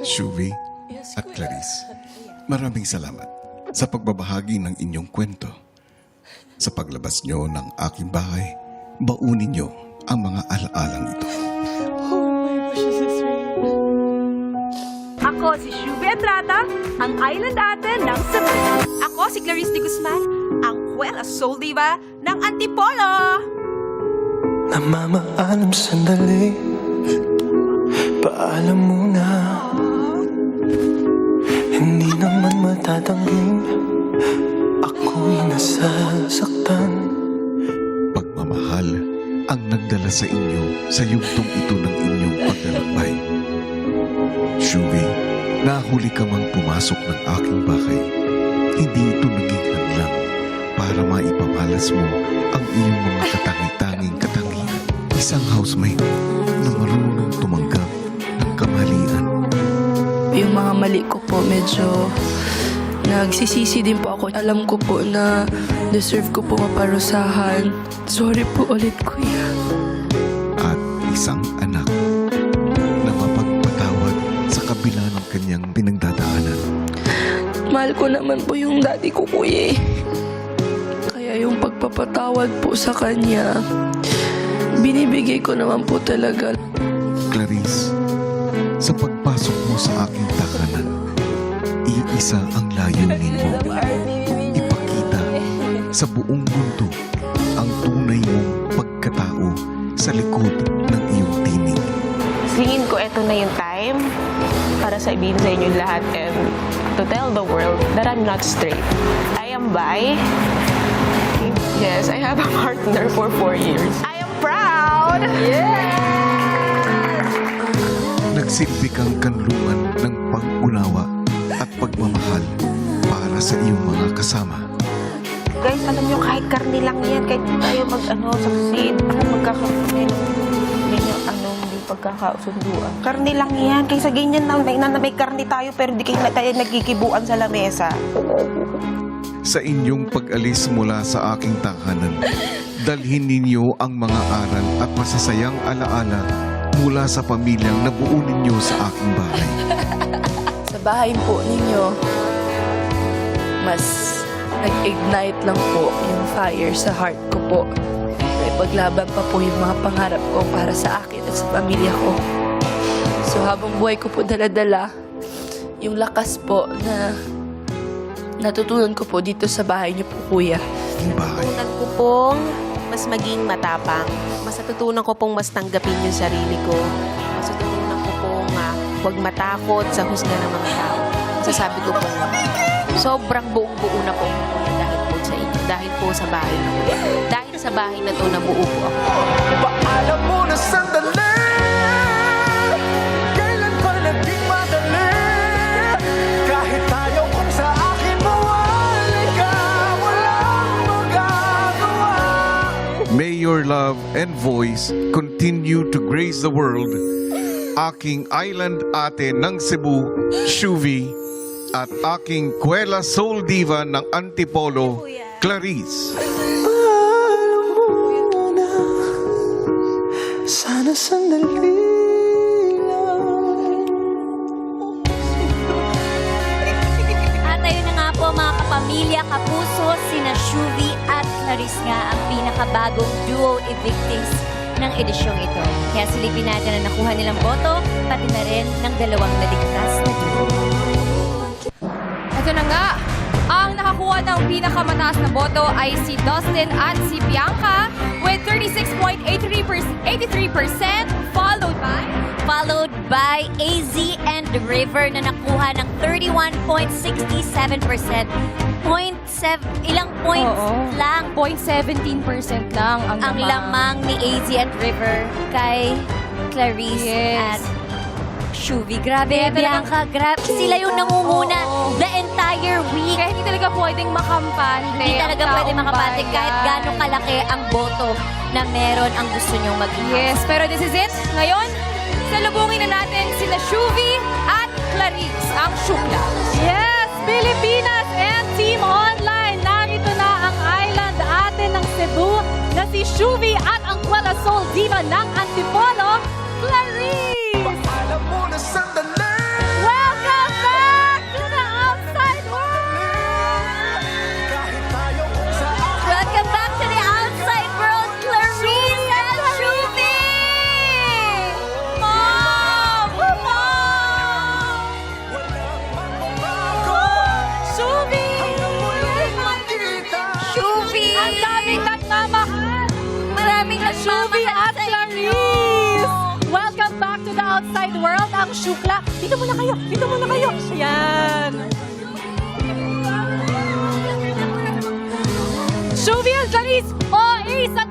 Shuvi at Clarice, maraming salamat sa pagbabahagi ng inyong kwento. Sa paglabas nyo ng aking bahay, baunin nyo ang mga alaalang ito. Ako si Shuvi Atrata, ang island ate ng Cebu. Ako si Clarice de Guzman, ang Kuwela Soul Diva ng Antipolo. Namamaalam sandali, paalam muna. Hindi naman matatangging ako'y nasasaktan. Pagmamahal ang nagdala sa inyo sa yugtong ito ng inyong paglalakbay. Shuvi, nahuli ka mang pumasok ng aking bahay. Hindi ito naging hadlang para maipamalas mo ang iyong mga katangi-tanging katangian. Isang housemate na marunong tumanggap ng kamalian. Yung mga mali ko po, medyo nagsisisi din po ako. Alam ko po na deserve ko po maparusahan. Sorry po ulit, kuya. At isang anak na mapagpatawad sa kabila ng kanyang pinagdadaanan. Mahal ko naman po yung daddy ko, kuya. Kaya yung pagpapatawad po sa kanya, binibigay ko naman po talaga. Clarice, sa pagpasok mo sa aking tahanan, iisa ang layunin mo. Ipakita sa buong mundo ang tunay mong pagkatao sa likod ng iyong tinig. Tingin ko ito na yung time para sabihin sa inyo lahat and to tell the world that I'm not straight. I am bi. Yes, I have a partner for 4 years. I am proud! Nagsilbi kang kanlungan ng pag-unawa at pagmamahal para sa iyong mga kasama. Guys, alam nyo, kahit karni lang yan, kahit tayo succeed, hindi pagkakasunduan. Karni lang yan, kaysa ganyan na may karni tayo pero di kayo tayo nagkikibuan sa lamesa. Sa inyong pag-alis mula sa aking tahanan, dalhin ninyo ang mga aral at masasayang alaala mula sa pamilyang nabuo ninyo sa aking bahay. Sa bahay po ninyo, mas nag-ignite lang po yung fire sa heart ko po. May paglaban pa po yung mga pangarap ko para sa akin at sa pamilya ko. So habang buhay ko po dala-dala, yung lakas po na natutunan ko po dito sa bahay niyo po, kuya. Aking bahay. Natutunan ko pong mas maging matapang. Mas natutunan ko pong mas tanggapin yung sarili ko. Mas natutunan ko pong huwag matakot sa husga ng mga tao. Masasabi ko po, sobrang buong-buo na po ako dahil po sa inyo. Dahil po sa bahay na po. Dahil sa bahay na to, nabuo po ako. Paalam mo na sandali, kailan pa naging madali? Kahit tayo kung sa akin mawala ka, walang magagawa. May your love and voice continue to grace the world. Aking island ate ng Cebu, Shuvi, at aking Kuwela Soul Diva ng Antipolo, Clarice. Paalam mo na, sana sandali lang. At ayun na nga po mga kapamilya, kapuso, sina Shuvi at Clarice nga ang pinakabagong duo evictees ng edisyong ito. Kaya silipin natin na nakuha nilang boto, pati na rin ng dalawang naligtas na duo. Ito na nga, ang nakakuha ng pinakamataas na boto ay si Dustin at si Bianca with 36.83%, Followed by AZ and River na nakuha ng 31.67%. Ilang points lang 0.17% lang ang lamang ni AZ and River kay Clarice at Shuvi. Grabe, Bianca. Grabe. Sila yung nangunguna the entire week. Kaya hindi talaga pwedeng makampante. Hindi talaga ang pwede taong makapante bayan. kahit gano'ng kalaki ang boto na meron ang gusto nyong maging. Yes, pero this is it. Ngayon, salubungin na natin sina Shuvi at Clarice, ang Shukla. Yes, Pilipinas and Team Online. Narito na ang island ate ng Cebu na si Shuvi at ang Kuwela Soul Diva ng Antipolo, Clarice. Paalam mo na sandali. Well, outside world ang Shukla. Dito muna kayo! Dito muna kayo! Ayan! Shuvi and Clarice, OA sa